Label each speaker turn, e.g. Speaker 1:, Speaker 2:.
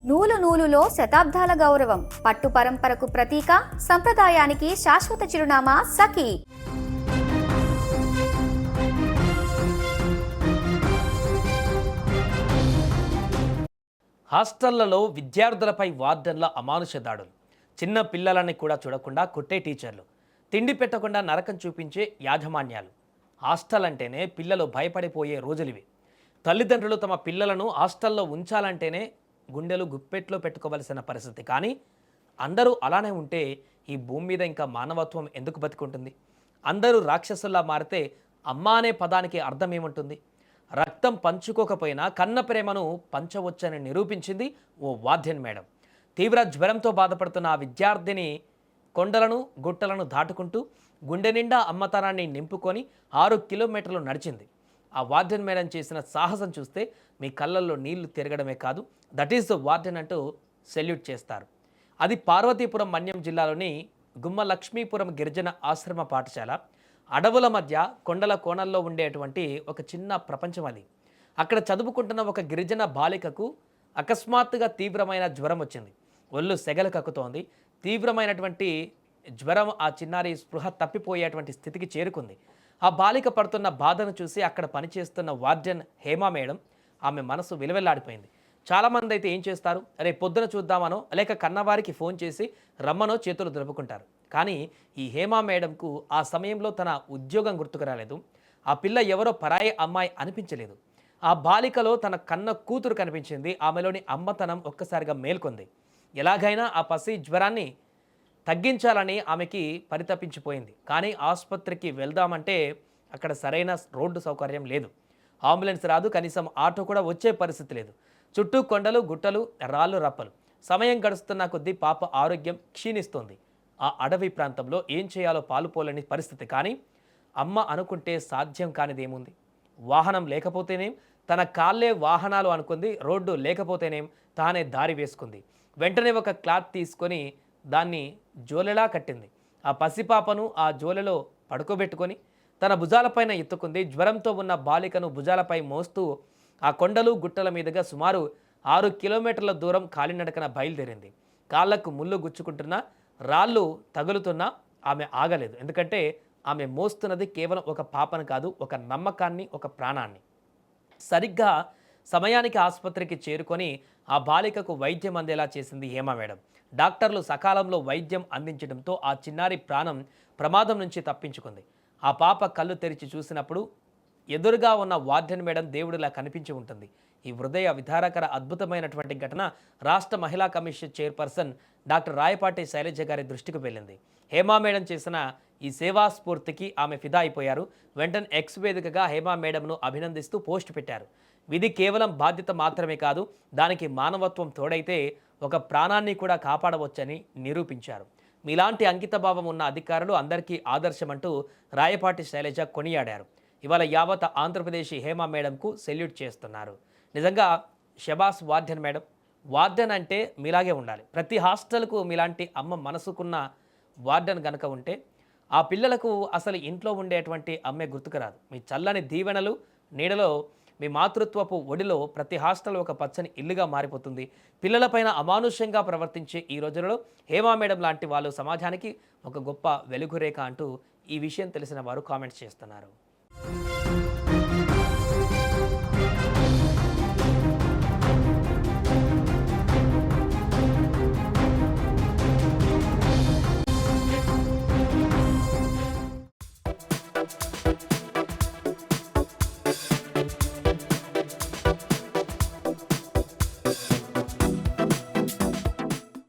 Speaker 1: నూలు నూలులో శతాబ్దాల గౌరవం, పట్టు పరంపరకు ప్రతీక, సంప్రదాయానికి శాశ్వత చిరునామా సఖీ.
Speaker 2: హాస్టళ్లలో విద్యార్థులపై వార్డెన్ల అమానుష దాడులు, చిన్న పిల్లలని కూడా చూడకుండా కొట్టే టీచర్లు, తిండి పెట్టకుండా నరకం చూపించే యాజమాన్యాలు. హాస్టల్ అంటేనే పిల్లలు భయపడిపోయే రోజులివి. తల్లిదండ్రులు తమ పిల్లలను హాస్టల్లో ఉంచాలంటేనే గుండెలు గుప్పెట్లో పెట్టుకోవలసిన పరిస్థితి. కానీ అందరూ అలానే ఉంటే ఈ భూమి మీద ఇంకా మానవత్వం ఎందుకు బతికుంటుంది? అందరూ రాక్షసుల్లా మారితే అమ్మ అనే పదానికి అర్థం ఏముంటుంది? రక్తం పంచుకోకపోయినా కన్న ప్రేమను పంచవచ్చని నిరూపించింది ఓ వార్డెన్ మేడం. తీవ్ర జ్వరంతో బాధపడుతున్న ఆ విద్యార్థిని కొండలను గుట్టలను దాటుకుంటూ గుండె నిండా అమ్మతనాన్ని నింపుకొని 6 కిలోమీటర్లు నడిచింది. ఆ వార్డెన్ మేడం చేసిన సాహసం చూస్తే మీ కళ్ళల్లో నీళ్లు తిరగడమే కాదు, దట్ ఈస్ ద వార్డెన్ అంటూ సెల్యూట్ చేస్తారు. అది పార్వతీపురం మన్యం జిల్లాలోని గుమ్మ లక్ష్మీపురం గిరిజన ఆశ్రమ పాఠశాల. అడవుల మధ్య కొండల కోణల్లో ఉండేటువంటి ఒక చిన్న ప్రపంచం అది. అక్కడ చదువుకుంటున్న ఒక గిరిజన బాలికకు అకస్మాత్తుగా తీవ్రమైన జ్వరం వచ్చింది. ఒళ్ళు సెగలు కక్కుతోంది. తీవ్రమైనటువంటి జ్వరం ఆ చిన్నారి స్పృహ తప్పిపోయేటువంటి స్థితికి చేరుకుంది. ఆ బాలిక పడుతున్న బాధను చూసి అక్కడ పనిచేస్తున్న వార్డెన్ హేమా మేడం, ఆమె మనసు విలవెల్లాడిపోయింది. చాలామంది అయితే ఏం చేస్తారు, రేపు పొద్దున చూద్దామనో లేక కన్నవారికి ఫోన్ చేసి రమ్మనో చేతులు దులుపుకుంటారు. కానీ ఈ హేమా మేడంకు ఆ సమయంలో తన ఉద్యోగం గుర్తుకు రాలేదు. ఆ పిల్ల ఎవరో పరాయి అమ్మాయి అనిపించలేదు. ఆ బాలికలో తన కన్న కూతురు కనిపించింది. ఆమెలోని అమ్మతనం ఒక్కసారిగా మేల్కొంది. ఎలాగైనా ఆ పసి జ్వరాన్ని తగ్గించాలని ఆమెకి పరితపించిపోయింది. కానీ ఆసుపత్రికి వెళ్దామంటే అక్కడ సరైన రోడ్డు సౌకర్యం లేదు. అంబులెన్స్ రాదు, కనీసం ఆటో కూడా వచ్చే పరిస్థితి లేదు. చుట్టూ కొండలు గుట్టలు, రాళ్ళు రప్పలు. సమయం గడుస్తున్న కొద్దీ పాప ఆరోగ్యం క్షీణిస్తోంది. ఆ అడవి ప్రాంతంలో ఏం చేయాలో పాలుపోలేని పరిస్థితి. కానీ అమ్మ అనుకుంటే సాధ్యం కానిదేముంది? వాహనం లేకపోతేనేం తన కాళ్ళే వాహనాలు అనుకుంది, రోడ్డు లేకపోతేనేం తానే దారి వేసుకుంది. వెంటనే ఒక క్లాత్ తీసుకొని దాన్ని జోలెలా కట్టింది. ఆ పసిపాపను ఆ జోలెలో పడుకోబెట్టుకొని తన భుజాలపైన ఎత్తుకుంది. జ్వరంతో ఉన్న బాలికను భుజాలపై మోస్తూ ఆ కొండలు గుట్టల మీదుగా సుమారు 6 కిలోమీటర్ల దూరం కాలినడకన బయలుదేరింది. కాళ్లకు ముళ్ళు గుచ్చుకుంటున్నా, రాళ్ళు తగులుతున్నా ఆమె ఆగలేదు. ఎందుకంటే ఆమె మోస్తున్నది కేవలం ఒక పాపను కాదు, ఒక నమ్మకాన్ని, ఒక ప్రాణాన్ని. సరిగ్గా సమయానికి ఆసుపత్రికి చేరుకొని ఆ బాలికకు వైద్యం అందేలా చేసింది హేమా మేడం. డాక్టర్లు సకాలంలో వైద్యం అందించడంతో ఆ చిన్నారి ప్రాణం ప్రమాదం నుంచి తప్పించుకుంది. ఆ పాప కళ్ళు తెరిచి చూసినప్పుడు ఎదురుగా ఉన్న వార్డెన్ మేడం దేవుడిలా కనిపించి ఉంటుంది. ఈ హృదయ విదారకర అద్భుతమైనటువంటి ఘటన రాష్ట్ర మహిళా commission chairperson doctor Rayapati Sailaja గారి దృష్టికి వెళ్ళింది. హేమా మేడం చేసిన ఈ సేవా స్ఫూర్తికి ఆమె ఫిదా అయిపోయారు. వెంటనే ఎక్స్ వేదికగా హేమా మేడంను అభినందిస్తూ పోస్ట్ పెట్టారు. విధి కేవలం బాధ్యత మాత్రమే కాదు, దానికి మానవత్వం తోడైతే ఒక ప్రాణాన్ని కూడా కాపాడవచ్చని నిరూపించారు. మీలాంటి అంకితభావం ఉన్న అధికారులు అందరికీ ఆదర్శమంటూ రాయపాటి శైలజ కొనియాడారు. ఇవాళ యావత్ ఆంధ్రప్రదేశ్ హేమా మేడంకు సెల్యూట్ చేస్తున్నారు. నిజంగా షబాస్ వార్డెన్ మేడం. వార్డెన్ అంటే మీలాగే ఉండాలి. ప్రతి హాస్టల్కు మీలాంటి అమ్మ మనసుకున్న వార్డెన్ గనక ఉంటే ఆ పిల్లలకు అసలు ఇంట్లో ఉండేటువంటి అమ్మే గుర్తుకురాదు. మీ చల్లని దీవెనలు నీడలో మీ మాతృత్వపు ఒడిలో ప్రతి హాస్టల్ ఒక పచ్చని ఇల్లుగా మారిపోతుంది. పిల్లలపైన అమానుష్యంగా ప్రవర్తించే ఈ రోజులలో హేమా మేడం లాంటి వాళ్ళు సమాజానికి ఒక గొప్ప వెలుగురేఖ అంటూ ఈ విషయం తెలిసిన వారు కామెంట్స్ చేస్తున్నారు.